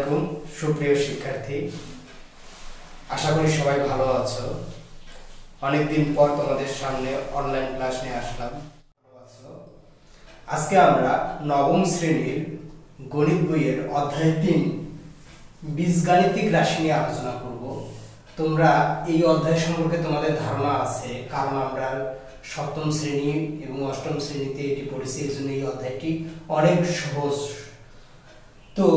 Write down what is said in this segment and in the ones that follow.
আলাইকুম সুপ্রিয় শিক্ষার্থী, আশা করি সবাই ভালো আছো। অনেকদিন পর তোমাদের সামনে অনলাইন ক্লাস নিয়ে আসলাম। আজকে আমরা নবম শ্রেণীর গণিত বইয়ের অধ্যায় ৩ বীজগাণিতিক রাশি নিয়ে আলোচনা করব। তোমরা এই অধ্যায় সম্পর্কে তোমাদের ধারণা আছে, কারণ আমরা সপ্তম শ্রেণী এবং অষ্টম শ্রেণীতে এটি পড়েছি, এই জন্য এই অধ্যায়টি অনেক সহজ। তো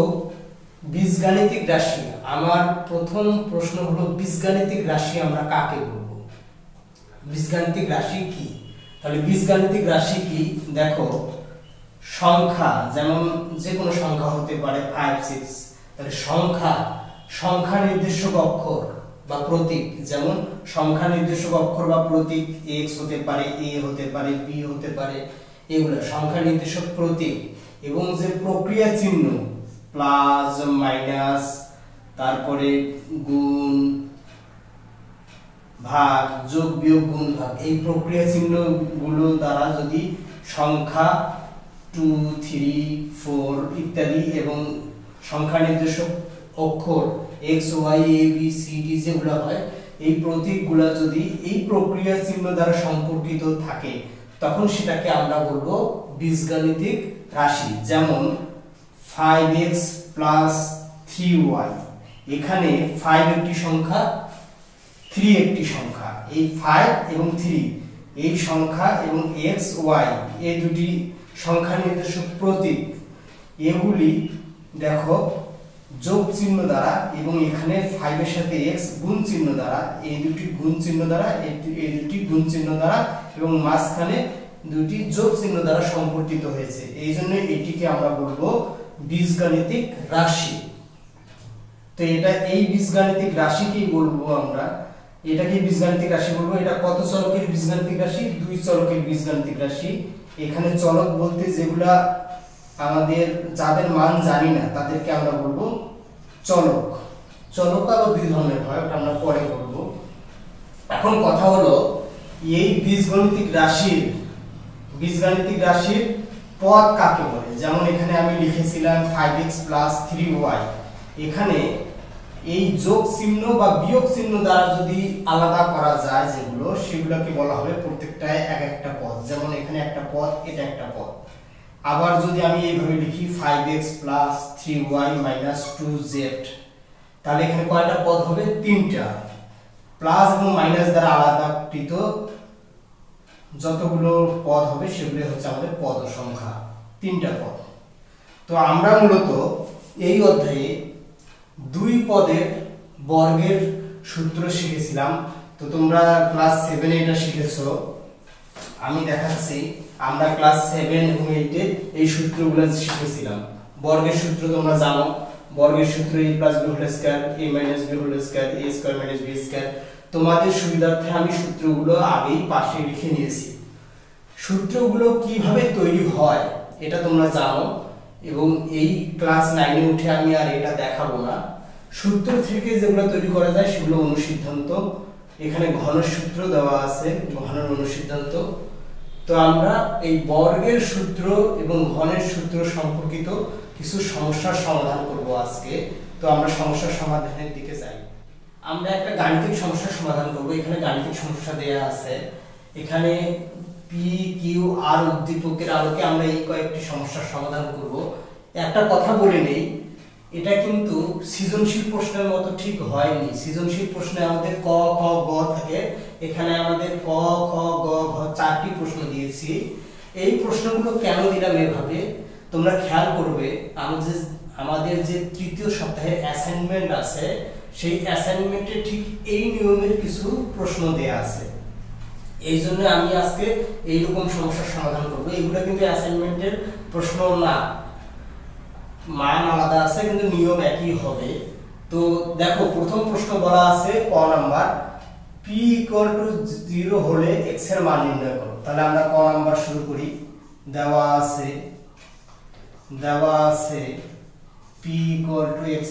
বীজগাণিতিক রাশি, আমার প্রথম প্রশ্ন হলো বীজগাণিতিক রাশি আমরা কাকে বলবো? বীজগাণিতিক রাশি কি? তাহলে বীজগাণিতিক রাশি কি? দেখো, সংখ্যা, যেমন যে কোনো সংখ্যা হতে পারে 5, 6, তাহলে সংখ্যা নির্দেশক অক্ষর বা প্রতীক, যেমন সংখ্যা নির্দেশক অক্ষর বা প্রতীক x হতে পারে, a হতে পারে, b হতে পারে, এগুলো সংখ্যা নির্দেশক প্রতীক। এবং যে প্রক্রিয়া চিহ্ন প্লাস মাইনাস, তারপরে গুণ ভাগ, যোগ বিয়োগ গুণ ভাগ, এই প্রক্রিয়া চিহ্নগুলো দ্বারা যদি সংখ্যা 2, 3, 4 ইত্যাদি এবং সংখ্যা নির্দেশক অক্ষর x, y, a, b, c, d যেগুলো হয়, এই প্রতীকগুলো যদি এই প্রক্রিয়া চিহ্ন দ্বারা সম্পর্কিত থাকে, তখন সেটাকে আমরা বলবো বীজগাণিতিক রাশি। যেমন 5x প্লাস 3y, এখানে 5 একটি সংখ্যা, 3 একটি সংখ্যা। এই 5 এবং 3 এই সংখ্যা এবং x, y এই দুটি সংখ্যা নির্দেশক প্রতীক, এগুলি দেখো যোগ চিহ্ন দ্বারা এবং এখানে 5 এর সাথে x গুণ চিহ্ন দ্বারা, এই দুটি গুণ চিহ্ন দ্বারা, এই দুটি গুণ চিহ্ন দ্বারা এবং মাঝখানে দুটি যোগ চিহ্ন দ্বারা সম্পর্কিত হয়েছে, এই জন্য এটিকে আমরা বলবো বীজগাণিতিক রাশি। তো এটা এই বীজগাণিতিক রাশিকেই বলবো আমরা, এটাকে বীজগাণিতিক রাশি বলবো। এটা কত চলকের বীজগাণিতিক রাশি? 2 চলকের বীজগাণিতিক রাশি। এখানে চলক বলতে যেগুলা আমাদের যাদের মান জানি না তাদেরকে আমরা বলবো চলক। চলক আরো দুই ধরনের হয়, ওটা আমরা পরে বলবো। এখন কথা হলো এই বীজগাণিতিক রাশির পদ কাকে বলে? যেমন এখানে আমি লিখেছিলাম 5x প্লাস 3y, এখানে এই যোগ চিহ্ন বা বিয়োগ চিহ্ন দ্বারা যদি আলাদা করা যায় যেগুলো, সেগুলোকে বলা হবে প্রত্যেকটায় এক একটা পদ। যেমন এখানে একটা পদ, এটা একটা পদ। আবার যদি আমি এইভাবে লিখি 5x plus 3y minus 2z, তাহলে এখানে কয়টা পদ হবে? 3টা। প্লাস এবং মাইনাস দ্বারা আলাদাকৃত যতগুলো পদ হবে সেগুলো হচ্ছে আমাদের পদ সংখ্যা, 3টা পদ। তো আমরা মূলত এই অধ্যায়ে 2 পদের বর্গের সূত্র শিখেছিলাম। তো তোমরা ক্লাস 7 এ এটা শিখেছো, আমি দেখাচ্ছি। আমরা ক্লাস 7 এবং 8 এ এই সূত্রগুলো শিখেছিলাম। বর্গের সূত্র তোমরা জানো, বর্গের সূত্র a + b² a - b² a² - b²। তোমাদের সুবিধার্থে আমি সূত্রগুলো আগেই পাশে লিখে নিয়েছি। সূত্রগুলো কিভাবে তৈরি হয় এটা তোমরা জানো, এবং এই ক্লাস 9 এ উঠে আমি আর এটা দেখাবো না। সূত্র থেকে যেগুলো তৈরি করা যায় সেগুলো অনুসিদ্ধান্ত, এখানে ঘনের সূত্র দেওয়া আছে, ঘনের অনুসিদ্ধান্ত। তো আমরা এই বর্গের সূত্র এবং ঘনের সূত্র সম্পর্কিত কিছু সমস্যার সমাধান করব আজকে। তো আমরা সমস্যার সমাধানের দিকে যাই। আমরা একটা গাণিতিক সমস্যার সমাধান করব। এখানে গাণিতিক সমস্যা দেয়া আছে, এখানে p, q, r উদ্দীপকের আলোকে আমরা এই কয়েকটি সমস্যার সমাধান করব। একটা কথা বলে নেই, এটা কিন্তু সৃজনশীল প্রশ্নের মতো ঠিক হয়নি। সৃজনশীল প্রশ্নে আমাদের ক, খ, গ থাকে, এখানে আমাদের ক, খ, গ, ঘ 4টি প্রশ্ন দিয়েছি। এই প্রশ্নগুলো কেন দিলাম এভাবে তোমরা খেয়াল করবে। আমাদের যে 3য় সপ্তাহের অ্যাসাইনমেন্ট আছে, সেই অ্যাসাইনমেন্টে ঠিক এই নিয়মের কিছু প্রশ্ন দেয়া আছে। এই জন্য আমি আজকে এইরকম সমস্যার সমাধান করব। এগুলো কিন্তু অ্যাসাইনমেন্টের প্রশ্ন না, মান আলাদা আছে কিন্তু নিয়ম একই হবে। তো দেখো, প্রথম প্রশ্ন বলা আছে ক নাম্বার, p = 0 হলে x এর মান নির্ণয় করো। তাহলে আমরা ক নাম্বার শুরু করি। দেওয়া আছে p = x²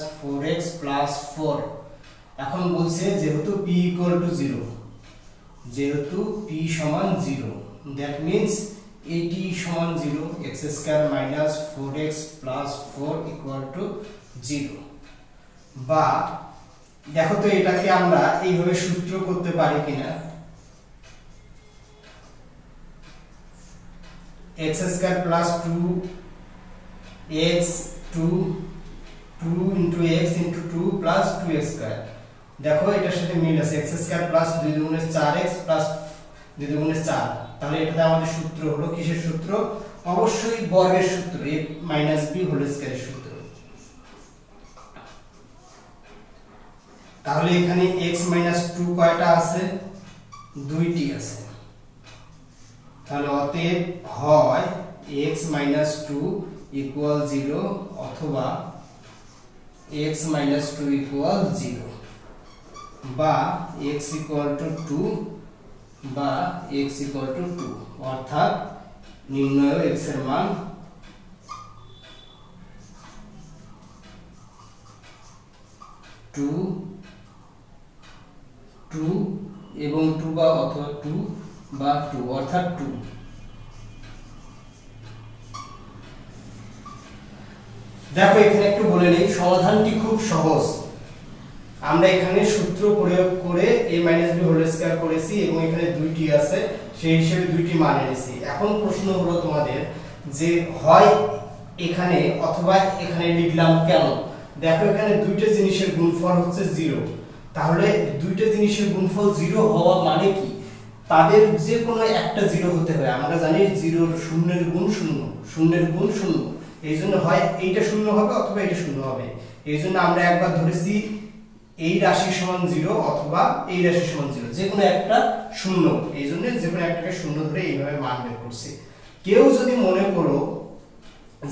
- 4x + 4। এখন বলছে যেহেতু p = 0, যেহেতু p = 0, দ্যাট মিন্স এইটি সমান 0, x square minus 4x plus 4 equal to 0। বা দেখো তো এটাকে আমরা এইভাবে সূত্র করতে পারি কিনা, x square plus 2x 2 into x into 2 plus 2x square. দেখো এটার সাথে মিল আছে, x স্কয়ার প্লাস 2 দুগুণে 4x প্লাস 2 দুগুণে 4। তাহলে এটাতে আমাদের সূত্র হলো কিসের সূত্র? অবশ্যই বর্গের সূত্র, a মাইনাস b হোল স্কয়ারের সূত্র। তাহলে এখানে x মাইনাস 2 কয়টা আছে? দুইটি আছে। তাহলে অতএব হয় x মাইনাস 2 ইকুয়াল 0 অথবা x মাইনাস 2 ইকুয়াল 0, বা x ইকুয়াল টু 2 বা x ইকুয়াল টু 2। অর্থাৎ নির্ণয় x এর মান 2 এবং 2 বা অথবা 2 বা 2 অর্থাৎ 2। দেখো এখানে একটু বলে নেই, সমাধানটি খুব সহজ। আমরা এখানে সূত্র প্রয়োগ করে a b হোল স্কয়ার করেছি এবং এখানে দুইটি আছে, সেই হিসেবে দুইটি মান এনেছি। এখন প্রশ্ন হলো তোমাদের যে হয় এখানে অথবা এখানে লিখলাম কেন? দেখো এখানে দুইটা জিনিসের গুণফল হচ্ছে 0। তাহলে দুইটা জিনিসের গুণফল 0 হওয়া মানে কি? তাদের যে কোনো একটা 0 হতে হবে। আমরা জানি 0 শূন্যের গুণ 0, শূন্যের গুণ 0। এইজন্য হয় এইটা 0 হবে অথবা এটা 0 হবে। এইজন্য আমরা একবার ধরেছি এই রাশি সমান 0 অথবা এই রাশি সমান 0, যে কোনো একটা 0। এইজন্য যে কোনো একটাকে 0 ধরে এইভাবে মান বের করছি। কেউ যদি মনে করো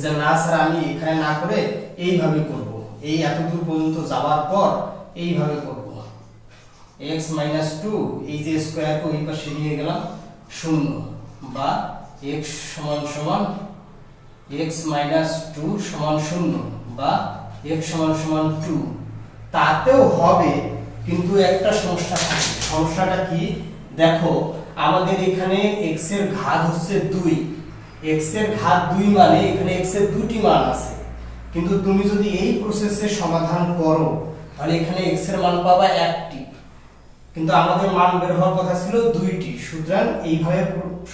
যে না স্যার আমি এখানে না করে এইভাবে করব, এই এতদূর পর্যন্ত যাওয়ার পর এইভাবে করব, x মাইনাস 2 এই যে স্কয়ারকে ওই পাশে নিয়ে গেলাম 0, বা x সমান সমান x মাইনাস 2 সমান 0 বা x সমান সমান 2, তাতেও হবে। কিন্তু একটা সমস্যা থাকে। সমস্যাটা কি? দেখো আমাদের এখানে x এর ঘাত হচ্ছে 2, x এর ঘাত 2 মানে এখানে x এর দুটি মান আছে। কিন্তু তুমি যদি এই প্রসেসে সমাধান করো তাহলে এখানে x এর মান পাবা একটি, কিন্তু আমাদের মান বের হওয়ার কথা ছিল দুইটি। সুতরাং এইভাবে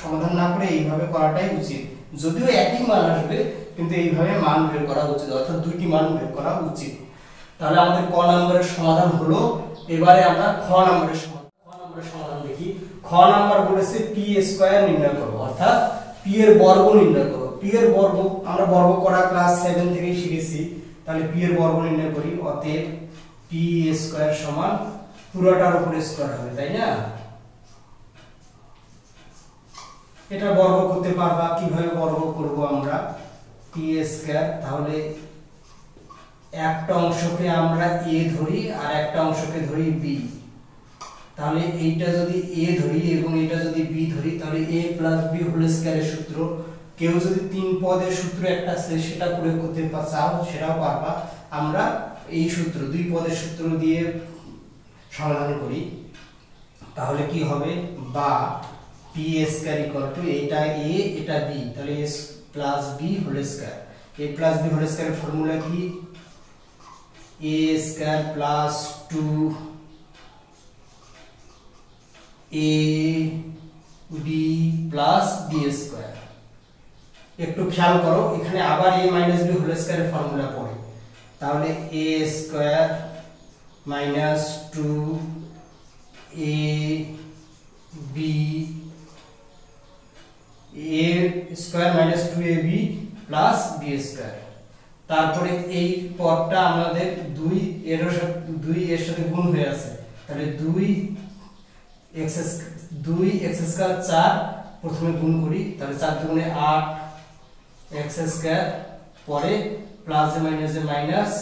সমাধান না করে এইভাবে করাটাই উচিত। যদিও একই মান আসবে কিন্তু এইভাবে মান বের করা উচিত, অর্থাৎ দুইটি মান বের করা উচিত। তাহলে আমাদের ক নম্বরের সমাধান হলো। এবারে আমরা খ নম্বরের সমাধান দেখি। খ নাম্বার বলেছে p স্কয়ার নির্ণয় করো, অর্থাৎ p এর বর্গ নির্ণয় করো। p এর বর্গ আমরা বর্গ করা ক্লাস 7 থেকেই শিখেছি। তাহলে p এর বর্গ নির্ণয় করি। অতএব p স্কয়ার সমান পুরোটার উপর স্কয়ার হবে, তাই না? এটা বর্গ করতে পারবা। কিভাবে বর্গ করব আমরা? p স্কয়ার, তাহলে একটা অংশকে আমরা a ধরি আর একটা অংশকে ধরি b। তাহলে এইটা যদি a ধরি এবং এটা যদি b ধরি তাহলে a প্লাস b হোল স্কয়ারের সূত্র। কেউ যদি তিন পদের সূত্র একটা আছে সেটা প্রয়োগ করতে চাও সেটাও পারবা। আমরা এই সূত্র দুই পদের সূত্র দিয়ে সমাধান করি। তাহলে কি হবে? বা p স্কয়ার ইকুয়াল টু এটা a এটা b, তাহলে a plus b whole square. a plus b whole স্কয়ারের ফর্মুলা কি? a square plus 2ab plus b square. একটু খেয়াল করো এখানে আবার a মাইনাস b হোল স্কয়ারের ফর্মুলা পড়ে। তাহলে a square minus 2ab a square minus 2ab plus b square. তারপরে এই পদটা আমাদের 2 এর সাথে গুণ হয়ে আছে। তাহলে 2x স্কয়ার 4 প্রথমে গুণ করি। তাহলে 4 দুগুণে 8 x স্কয়ার, পরে প্লাস এ মাইনাস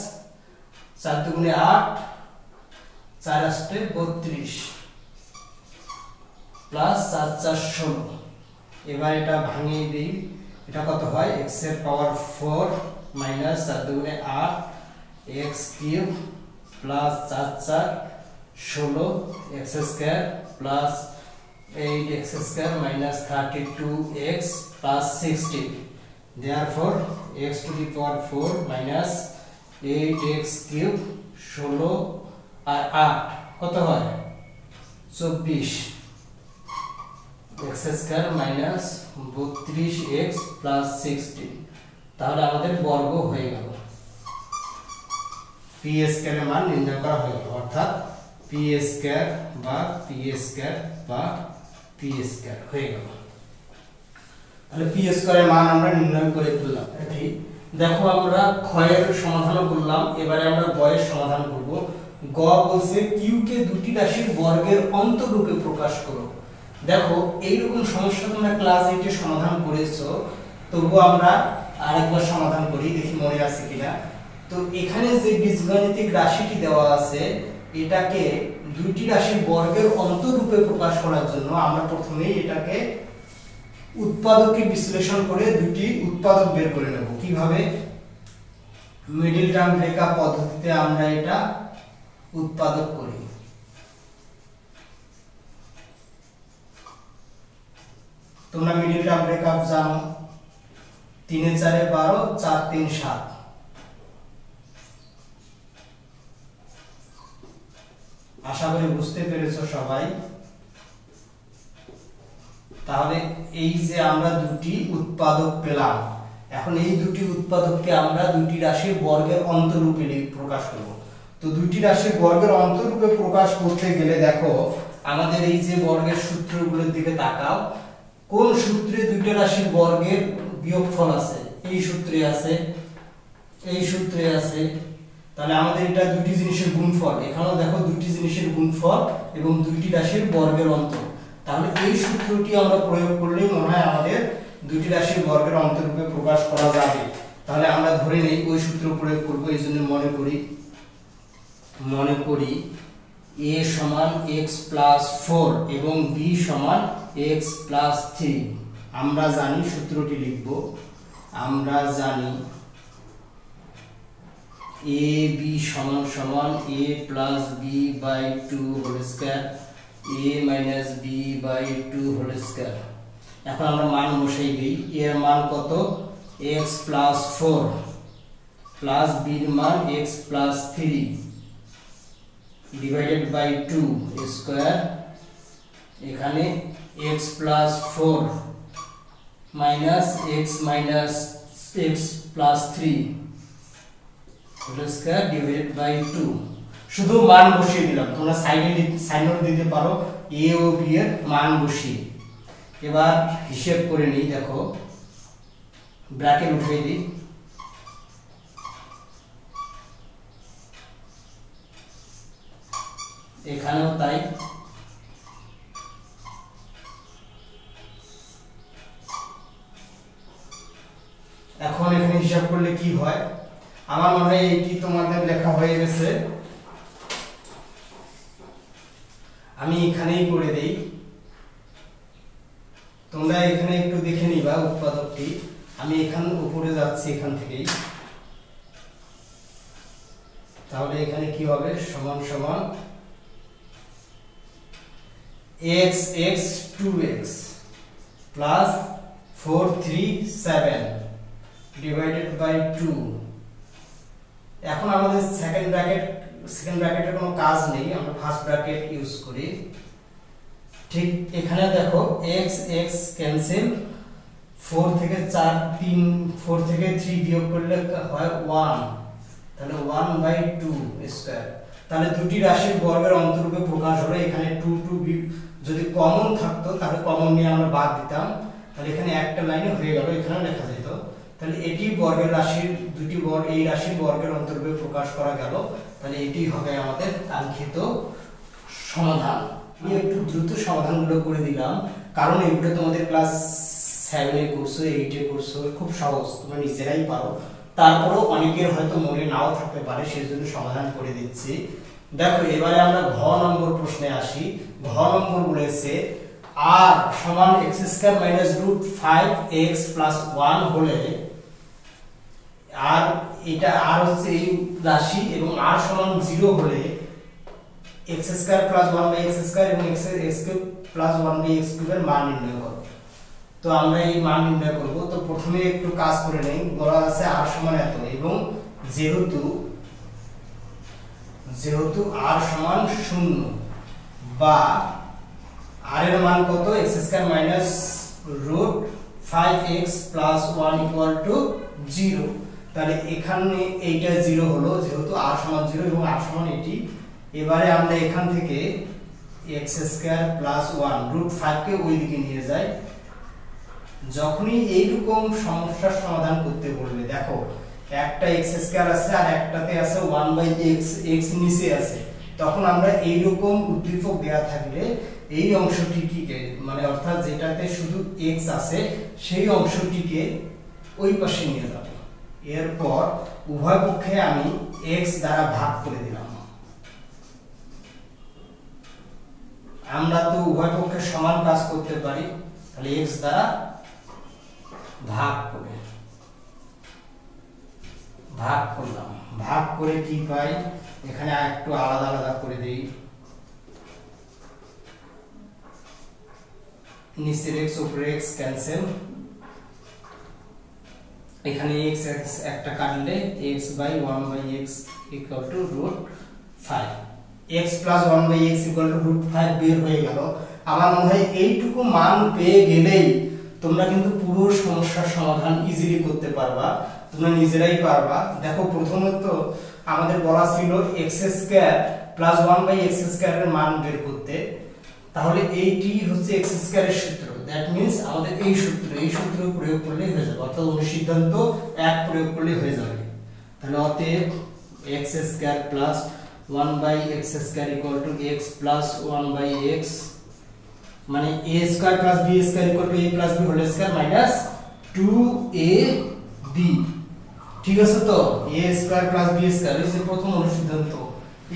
4 দুগুণে 8 4 আসতে 32 প্লাস 4 4 16। এবার এটা ভাঙিয়ে দিই, এটা কত হয়? x এর পাওয়ার 4 মাইনাস 4 দুগুণে 8 x cube plus 4 4 16 x square plus 8x square minus 32x plus 16. Therefore x to the power 4 minus 8x cube 16 আর 8 কত হয় 24 x square minus 32x plus 16 তাহলে আমাদের বর্গ হয়ে গেল p স্কয়ারের মান নির্ণয় করা হয়ে গেল অর্থাৎ p স্কয়ার বা p স্কয়ার বা p স্কয়ার হয়ে গেল তাহলে p স্কয়ারের মান আমরা নির্ণয় করে ফেললাম ঠিক দেখো আমরা ক্ষয়ের সমাধান করলাম এবারে আমরা গয়ের সমাধান করব গ বলছে q কে দুটি রাশির বর্গের অন্তররূপে প্রকাশ করো দেখো এই রকম সমস্যা তোমরা ক্লাস 8 এ সমাধান করেছো তবুও আমরা আরেকবার সমাধান করি দেখি মনে আছে কিনা তো এখানে যে বীজগণিতিক রাশিটি দেওয়া আছে এটাকে দুটি রাশির বর্গের অন্তররূপে প্রকাশ করার জন্য আমরা প্রথমেই এটাকে উৎপাদককে বিশ্লেষণ করে দুটি উৎপাদক বের করে নেব কিভাবে মিডল টার্ম ব্রেকআপ পদ্ধতিতে আমরা এটা উৎপাদক করি তোমরা মিডল টার্ম ব্রেকআপ জানো 3 এ 4 এ 12 4 3 7 আশা করি বুঝতে পেরেছো সবাই তাহলে এই যে আমরা দুটি উৎপাদক পেলাম এখন এই দুটি উৎপাদককে আমরা দুটি রাশির বর্গের অন্তররূপে প্রকাশ করব তো দুটি রাশির বর্গের অন্তররূপে প্রকাশ করতে গেলে দেখো আমাদের এই যে বর্গের সূত্রগুলোর দিকে তাকাও কোন সূত্রে দুটি রাশির বর্গের বিয়োগফল আছে এই সূত্রে আছে তাহলে আমাদের এটা দুটি জিনিসের গুণফল এখানেও দেখো দুটি জিনিসের গুণফল এবং দুটি রাশির বর্গের অন্তর তাহলে এই সূত্রটি আমরা প্রয়োগ করলেই মনে হয় আমাদের দুটি রাশির বর্গের অন্তররূপে প্রকাশ করা যাবে তাহলে আমরা ধরে নেই ওই সূত্র প্রয়োগ করব এইজন্য মনে করি a সমান x প্লাস 4 এবং b সমান x প্লাস 3 আমরা জানি সূত্রটি লিখব আমরা জানি ab সমান সমান a plus b by 2 whole square a minus b by 2 whole square এখন আমরা মান বসাই দেই a এর মান কত x plus 4 plus b এর মান x plus 3 divided by 2 square এখানে x plus 4 minus x minus x plus 3 whole square divided by 2 শুধু মান বসিয়ে দিলাম তোমরা সাইন নোট দিতে পারো a ও b এর মান বসিয়ে এবার হিসাব করে নেই দেখো ব্র্যাকেট উঠিয়ে দিই এখানেও তাই এখন এখানে হিসাব করলে কি হয় আমার মনে হয় এটি তোমাদের লেখা হয়ে গেছে আমি এখানেই করে দেই তোমরা এখানে একটু দেখে নিবা উৎপাদকটি আমি এখান উপরে যাচ্ছি এখান থেকেই তাহলে এখানে কি হবে সমান সমান x x 2x plus 4 3 7 divided by 2 এখন আমাদের সেকেন্ড ব্র্যাকেটের কোনো কাজ নেই আমরা ফার্স্ট ব্র্যাকেট ইউজ করি ঠিক এখানে দেখো x x ক্যান্সেল 4 থেকে 3 বিয়োগ করলে হয় 1 তাহলে 1/2 স্কয়ার তাহলে দুটি রাশির বর্গের অন্তররূপে প্রকাশ হলো এখানে 2 যদি কমন থাকতো তাহলে কমন নিয়ে আমরা বাদ দিতাম তাহলে এখানে একটা লাইনে হয়ে গেল এখানে লেখা যেত তাহলে এটি বর্গের রাশির দুটি বর্গ এই রাশির বর্গের অন্তররূপে প্রকাশ করা গেল তাহলে এটি হবে আমাদের কাঙ্ক্ষিত সমাধান আমি একটু দ্রুত সমাধানগুলো করে দিলাম কারণ এগুলো তোমাদের ক্লাস 7 এ করছো 8 এ করছো খুব সহজ তোমরা নিজেরাই পারো তারপরেও অনেকের হয়তো মনে নাও থাকতে পারে সেজন্য সমাধান করে দিচ্ছি দেখো এবারে আমরা ঘ নম্বর প্রশ্নে আসি ঘ নম্বর বলেছে r সমান x² - √5x + 1 হলে আর এটা r হচ্ছে এই রাশি এবং r সমান 0 হলে x square plus 1/x square এবং x কিউব প্লাস 1/x কিউবের মান নির্ণয় করো। তো আমরা এই মান নির্ণয় করব। তো প্রথমে একটু কাজ করে নেই। বলা আছে r সমান এত এবং যেহেতু r সমান 0 বা r এর মান কত x square minus root 5x plus 1 equal to 0, তাহলে এখানে এইটা 0 হলো যেহেতু r সমান 0 এবং r সমান এটি। এবারে আমরা এখান থেকে x স্কয়ার প্লাস 1 রুট 5 কে ওই দিকে নিয়ে যাই। যখনই এইরকম সমস্যার সমাধান করতে বলবে, দেখো একটা x স্কয়ার আছে আর একটাতে আছে 1/x, x নিচে আছে, তখন আমরা এইরকম উদ্দীপক দেয়া থাকলে এই অংশটিকে মানে অর্থাৎ যেটাতে শুধু x আছে সেই অংশটিকে ওই পাশে নিয়ে যাব। এরপর উভয় পক্ষে আমি x দ্বারা ভাগ করে দিলাম। আমরা তো উভয় পক্ষে সমান কাজ করতে পারি, তাহলে x দ্বারা ভাগ করলাম। ভাগ করে কি পাই, এখানে একটু আলাদা আলাদা করে দেই। নিচের x উপরে x ক্যান্সেল, এখানে x একটা কাটলে x by 1/x equal to root 5, x plus 1/x equal to root 5 বের হয়ে গেল। আমার মনে হয় এইটুকু মান পেয়ে গেলেই তোমরা কিন্তু পুরো সমস্যার সমাধান ইজিলি করতে পারবা, তোমরা নিজেরাই পারবা। দেখো প্রথমত আমাদের বলা ছিল x স্কয়ার প্লাস 1/x স্কয়ারের মান বের করতে, তাহলে এইটি হচ্ছে x স্কয়ারের সূত্র। দ্যাট মিন্স আমাদের এই সূত্র প্রয়োগ করলে হয়ে যাবে, অর্থাৎ অনুসিদ্ধান্ত 1 প্রয়োগ করলে হয়ে যাবে। তাহলে অতএব x square plus 1/x square equal to x plus 1/x মানে a square plus b square equal to a plus b whole square minus 2ab। ঠিক আছে, তো a square plus b square এই যে প্রথম অনুসিদ্ধান্ত,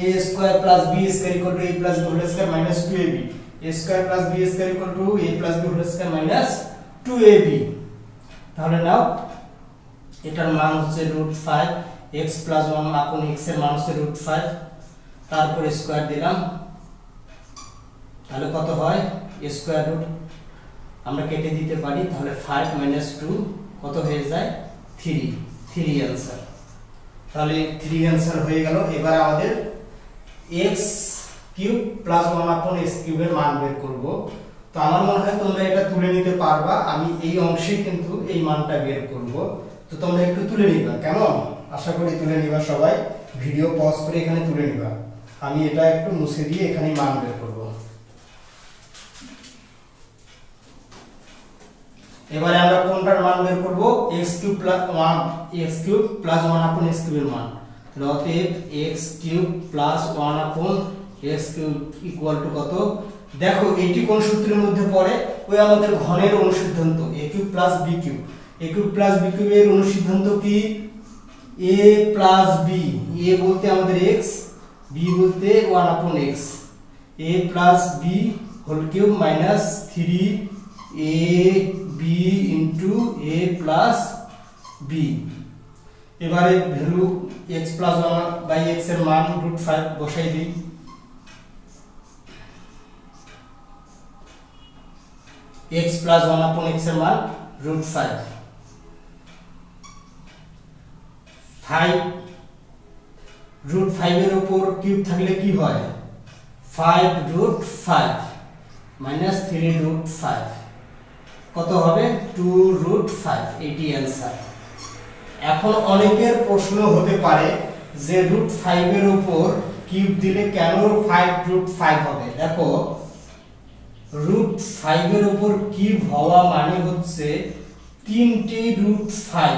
a square plus b square equal to a plus b whole square minus 2ab, a square plus b square equal to a plus b whole square minus 2ab। তাহলে নাও এটার মান হচ্ছে √5, x plus 1 আপন x এর মান হচ্ছে √5, তারপরে square দিলাম, তাহলে কত হয় স্কয়ার রুট আমরা কেটে দিতে পারি, তাহলে 5 মাইনাস 2 কত হয়ে যায় 3 आंसर। তাহলে 3 आंसर হয়ে গেল। এবার আমাদের x কিউব প্লাস 1 আপন x কিউবের মান বের করব। তো আমার মনে হয় তোমরা এটা তুলে নিতে পারবা, আমি এই অংশে কিন্তু এই মানটা বের করব। তো তোমরা একটু তুলে নিবা, কেমন? আশা করি তুলে নিবা সবাই, ভিডিও পজ করে এখানে তুলে নিবা। আমি এটা একটু মুছে দিয়ে এখানে মান বের করব। এবারে আমরা কোনটার মান বের করব, x কিউব প্লাস 1 আপন x কিউবের মান। তাহলে অতএব x কিউব প্লাস 1 আপন x কিউব ইকুয়াল টু কত, দেখো এটি কোন সূত্রের মধ্যে পড়ে, ওই আমাদের ঘনের অনুসিদ্ধান্ত a cube plus b cube. a cube plus b কিউবের অনুসিদ্ধান্ত কি a প্লাস b, a বলতে আমাদের x, b বলতে 1 আপন x, a plus b whole cube minus 3ab into a plus b। এবারে ভ্যালু x প্লাস 1/x এর মান √5 বসাই দিই। x প্লাস 1 আপন x এর মান √5, 5 √5 এর উপর কিউব থাকলে কি হয় 5√5 মাইনাস 3√5 কত হবে 2√5, এটি आंसर। এখন অনেকের প্রশ্ন হতে পারে যে √5 এর উপর কিউব দিলে কেন 5√5 হবে। দেখো √5 এর উপর কিউব হওয়া মানে হচ্ছে 3টি √5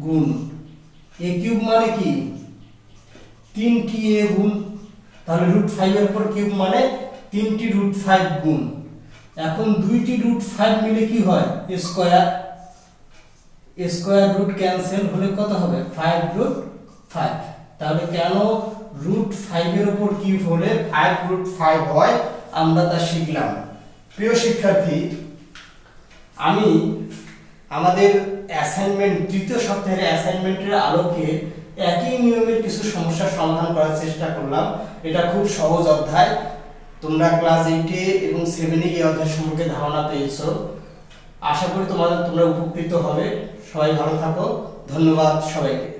গুণ a কিউব মানে কি 3টি a গুণ, তাহলে √5 এর উপর কিউব মানে 3টি √5 গুণ। এখন দুইটি √5 মিলে কি হয় স্কয়ার, স্কয়ার রুট ক্যান্সেল হলে কত হবে 5√5। তাহলে কেন √5 এর উপর কিউব হলে 5√5 হয় আমরা তা শিখলাম। প্রিয় শিক্ষার্থী, আমি আমাদের অ্যাসাইনমেন্ট তৃতীয় সপ্তাহের অ্যাসাইনমেন্টের আলোকে একই নিয়মের কিছু সমস্যার সমাধান করার চেষ্টা করলাম। এটা খুব সহজ অধ্যায়। তোমরা ক্লাস 8 এবং 7 এই অধ্যায় সম্পর্কে ধারণা পেয়েছো। আশা করি তোমরা উপকৃত হবে। সবাই ভালো থাকো। ধন্যবাদ সবাইকে।